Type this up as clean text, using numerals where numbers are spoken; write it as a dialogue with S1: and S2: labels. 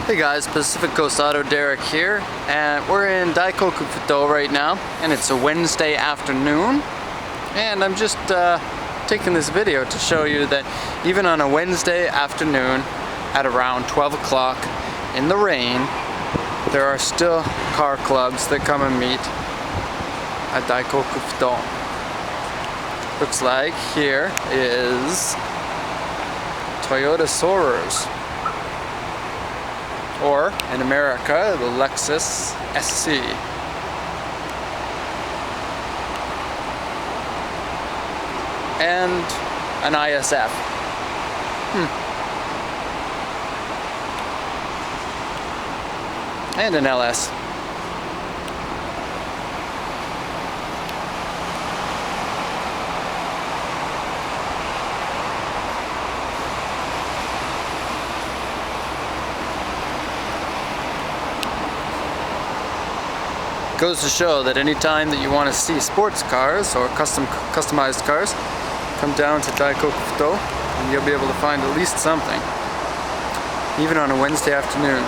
S1: Hey guys, Pacific Coast Auto Derek here, and we're in Daikoku Futo right now, and it's a Wednesday afternoon, and I'm just taking this video to show you that even on a Wednesday afternoon at around 12 o'clock in the rain, there are still car clubs that come and meet at Daikoku Futo. Looks like here is Toyota Soarers, or in America, the Lexus SC. And an ISF. And an LS. Goes to show that any time that you want to see sports cars or customized cars, come down to Daikoku Futo and you'll be able to find at least something, even on a Wednesday afternoon.